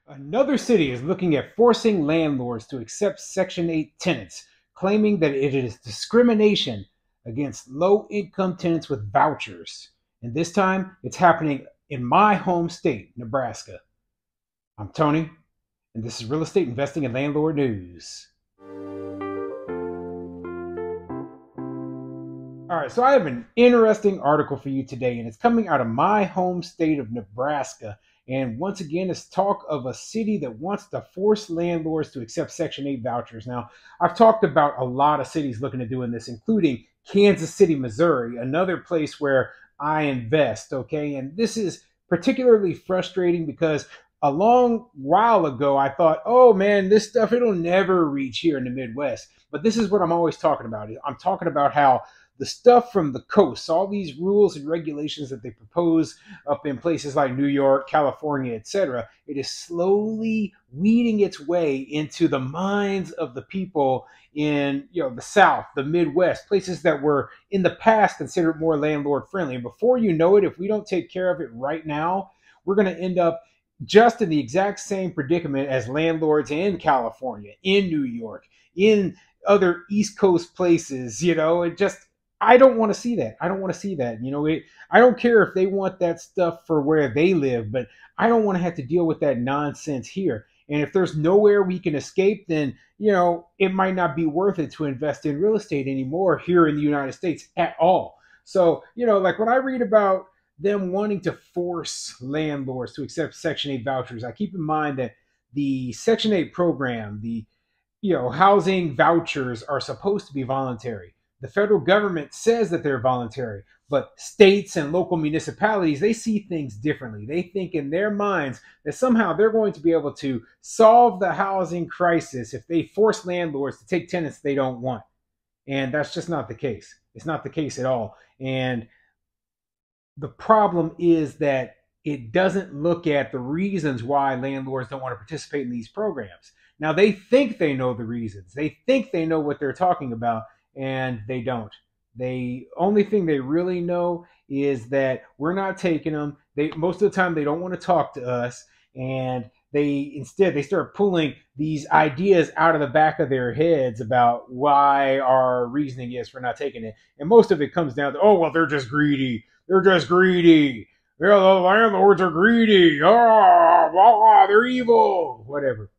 Another city is looking at forcing landlords to accept Section 8 tenants, claiming that it is discrimination against low income tenants with vouchers. And this time, it's happening in my home state, Nebraska. I'm Tony, and this is Real Estate Investing and Landlord News. All right, so I have an interesting article for you today, and it's coming out of my home state of Nebraska. And once again, it's talk of a city that wants to force landlords to accept Section 8 vouchers. Now, I've talked about a lot of cities looking at doing this, including Kansas City, Missouri, another place where I invest, okay? And this is particularly frustrating because a long while ago, I thought, oh man, this stuff, it'll never reach here in the Midwest. But this is what I'm always talking about. I'm talking about how the stuff from the coast, all these rules and regulations that they propose up in places like New York, California, etc., it is slowly weeding its way into the minds of the people in the South, the Midwest, places that were in the past considered more landlord friendly. And before you know it, if we don't take care of it right now, we're going to end up just in the exact same predicament as landlords in California, in New York, in other East Coast places. I don't want to see that. I don't want to see that. I don't care if they want that stuff for where they live, but I don't want to have to deal with that nonsense here. And if there's nowhere we can escape, then, it might not be worth it to invest in real estate anymore here in the United States at all. So, like when I read about them wanting to force landlords to accept Section 8 vouchers, I keep in mind that the Section 8 program, the housing vouchers are supposed to be voluntary. The federal government says that they're voluntary, but states and local municipalities, they see things differently. They think in their minds that somehow they're going to be able to solve the housing crisis if they force landlords to take tenants they don't want. And that's just not the case. It's not the case at all. And the problem is that it doesn't look at the reasons why landlords don't want to participate in these programs. Now, they think they know the reasons. They think they know what they're talking about, and they don't. The only thing they really know is that we're not taking them. Most of the time, they don't want to talk to us, and they start pulling these ideas out of the back of their heads about why our reasoning is for not taking it. And most of it comes down to, oh, well, they're just greedy. They're just greedy. The landlords are greedy. They're evil. Whatever.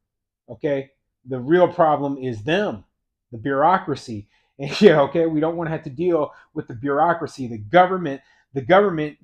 Okay? The real problem is them, the bureaucracy. And we don't want to have to deal with the bureaucracy, the government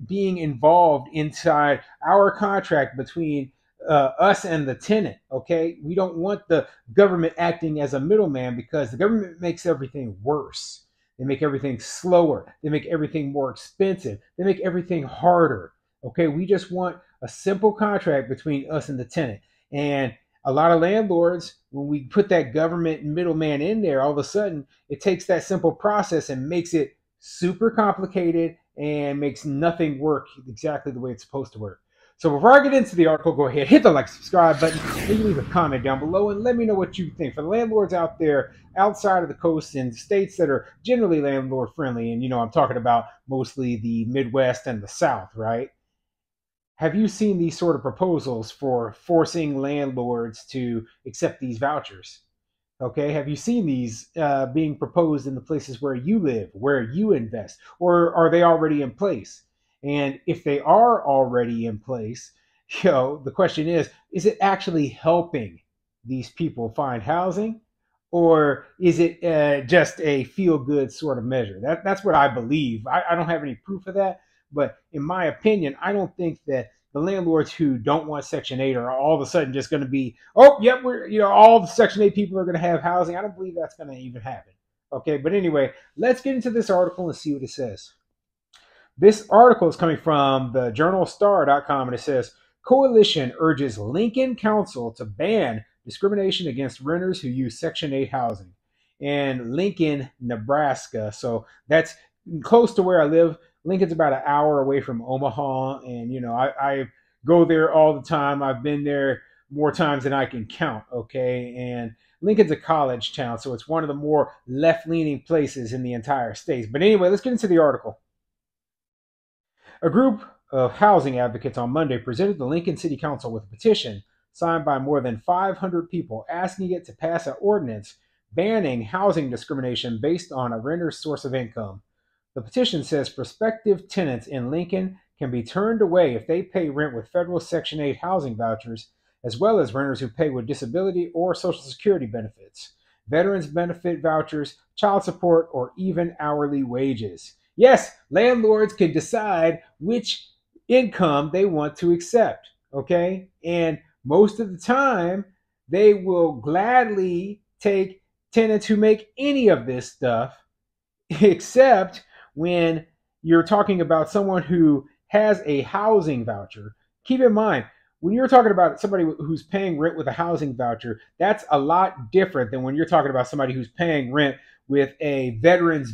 being involved inside our contract between us and the tenant. Okay, we don't want the government acting as a middleman because the government makes everything worse. They make everything slower. They make everything more expensive. They make everything harder. Okay, we just want a simple contract between us and the tenant. And a lot of landlords, when we put that government middleman in there, all of a sudden it takes that simple process and makes it super complicated and makes nothing work exactly the way it's supposed to work. So before I get into the article, go ahead, hit the like, subscribe button, maybe leave a comment down below and let me know what you think. For the landlords out there outside of the coast in states that are generally landlord friendly, and I'm talking about mostly the Midwest and the South, right? Have you seen these sort of proposals for forcing landlords to accept these vouchers? Okay, have you seen these being proposed in the places where you live, where you invest, or are they already in place? And if they are already in place, the question is it actually helping these people find housing? Or is it just a feel-good sort of measure? That's what I believe. I don't have any proof of that. But in my opinion, I don't think that the landlords who don't want Section 8 are all of a sudden just going to be, oh, yep, all the Section 8 people are going to have housing. I don't believe that's going to even happen. Okay, but anyway, let's get into this article and see what it says. This article is coming from the journalstar.com, and it says, Coalition urges Lincoln Council to ban discrimination against renters who use Section 8 housing. In Lincoln, Nebraska, so that's close to where I live. Lincoln's about an hour away from Omaha, and I go there all the time. I've been there more times than I can count, okay? And Lincoln's a college town, so it's one of the more left-leaning places in the entire state. But anyway, let's get into the article. A group of housing advocates on Monday presented the Lincoln City Council with a petition signed by more than 500 people, asking it to pass an ordinance banning housing discrimination based on a renter's source of income. The petition says prospective tenants in Lincoln can be turned away if they pay rent with federal Section 8 housing vouchers, as well as renters who pay with disability or Social Security benefits, veterans benefit vouchers, child support, or even hourly wages. Yes, landlords can decide which income they want to accept, okay? And most of the time, they will gladly take tenants who make any of this stuff, except when you're talking about someone who has a housing voucher. Keep in mind, when you're talking about somebody who's paying rent with a housing voucher, that's a lot different than when you're talking about somebody who's paying rent with a veteran's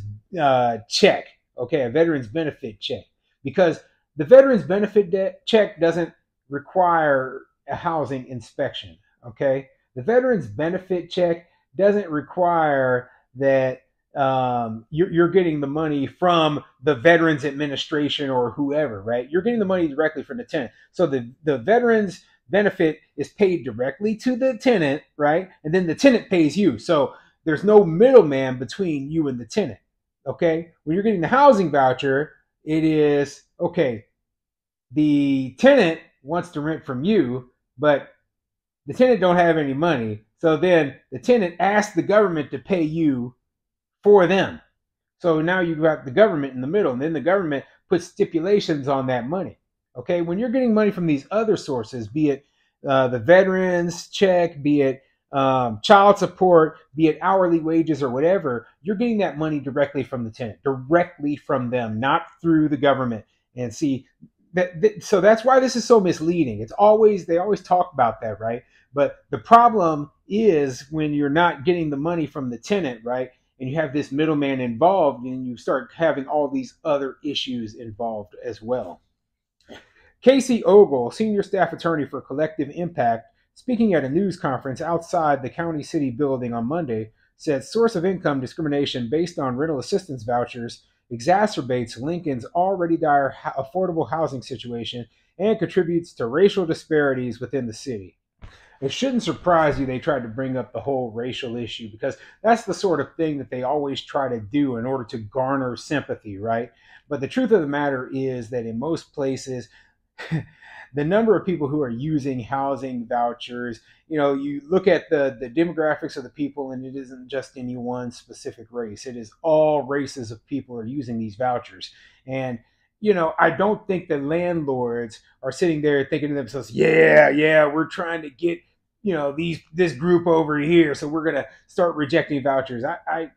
check, okay, a veteran's benefit check. Because the veteran's benefit check doesn't require a housing inspection, okay? The veteran's benefit check doesn't require that you're getting the money from the Veterans Administration or whoever, right? You're getting the money directly from the tenant. So the veterans benefit is paid directly to the tenant, right? And then the tenant pays you. So there's no middleman between you and the tenant, okay? When you're getting the housing voucher, it is, okay, the tenant wants to rent from you, but the tenant don't have any money. So then the tenant asks the government to pay you for them. So now you've got the government in the middle, and then the government puts stipulations on that money. Okay, when you're getting money from these other sources, be it the veterans check, be it child support, be it hourly wages or whatever, you're getting that money directly from the tenant, directly from them, not through the government. And see, so that's why this is so misleading. They always talk about that, right? But the problem is when you're not getting the money from the tenant, right? And you have this middleman involved, and you start having all these other issues involved as well. Casey Ogle, senior staff attorney for Collective Impact, speaking at a news conference outside the county city building on Monday, said source of income discrimination based on rental assistance vouchers exacerbates Lincoln's already dire affordable housing situation and contributes to racial disparities within the city. It shouldn't surprise you they tried to bring up the whole racial issue, because that's the sort of thing that they always try to do in order to garner sympathy, right? But the truth of the matter is that in most places, the number of people who are using housing vouchers, you look at the demographics of the people, and it isn't just any one specific race. It is all races of people are using these vouchers. And I don't think that landlords are sitting there thinking to themselves, yeah, we're trying to get this group over here, so we're gonna start rejecting vouchers. I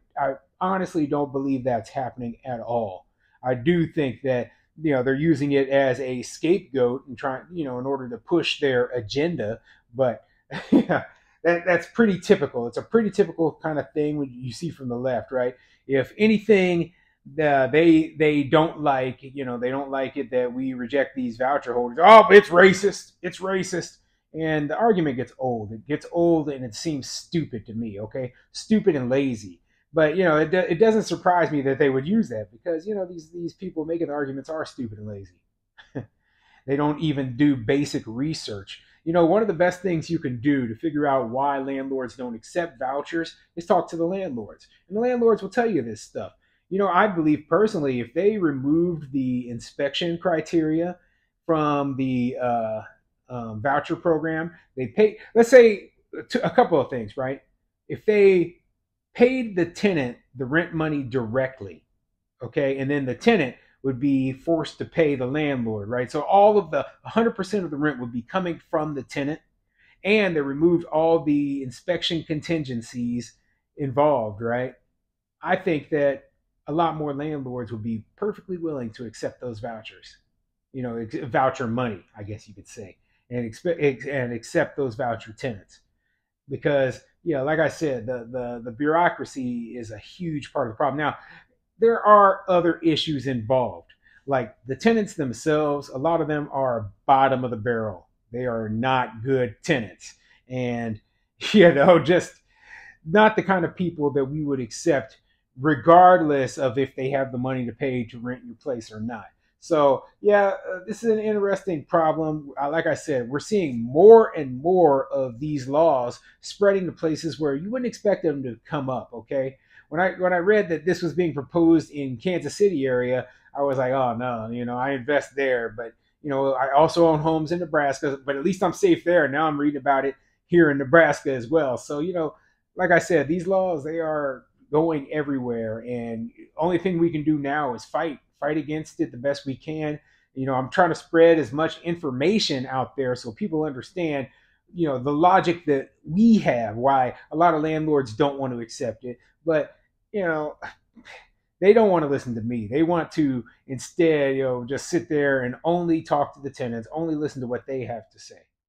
honestly don't believe that's happening at all. I do think that they're using it as a scapegoat and trying in order to push their agenda. But yeah, that's pretty typical. It's a pretty typical kind of thing when you see from the left, right? If anything, they don't like they don't like it that we reject these voucher holders. Oh, it's racist. It's racist. And the argument gets old. It gets old, and it seems stupid to me, okay? Stupid and lazy. But, it doesn't surprise me that they would use that, because, these people making the arguments are stupid and lazy. They don't even do basic research. One of the best things you can do to figure out why landlords don't accept vouchers is talk to the landlords. And the landlords will tell you this stuff. I believe personally, if they removed the inspection criteria from the voucher program, they pay, let's say, a couple of things, right? If they paid the tenant the rent money directly, okay, and then the tenant would be forced to pay the landlord, right? So all of the 100% of the rent would be coming from the tenant, and they removed all the inspection contingencies involved, right? I think that a lot more landlords would be perfectly willing to accept those vouchers, voucher money, I guess you could say, and accept those voucher tenants. Because, like I said, the bureaucracy is a huge part of the problem. Now, there are other issues involved, like the tenants themselves. A lot of them are bottom of the barrel. They are not good tenants, and just not the kind of people that we would accept, regardless of if they have the money to pay to rent your place or not. So yeah, this is an interesting problem. Like I said, we're seeing more and more of these laws spreading to places where you wouldn't expect them to come up. Okay, when I read that this was being proposed in Kansas City area, I was like, oh no, I invest there, but I also own homes in Nebraska, but at least I'm safe there. Now I'm reading about it here in Nebraska as well. So like I said, these laws, they are going everywhere, and only thing we can do now is fight against it the best we can. I'm trying to spread as much information out there so people understand the logic that we have, why a lot of landlords don't want to accept it. But you know they don't want to listen to me. They want to instead just sit there and only talk to the tenants, only listen to what they have to say.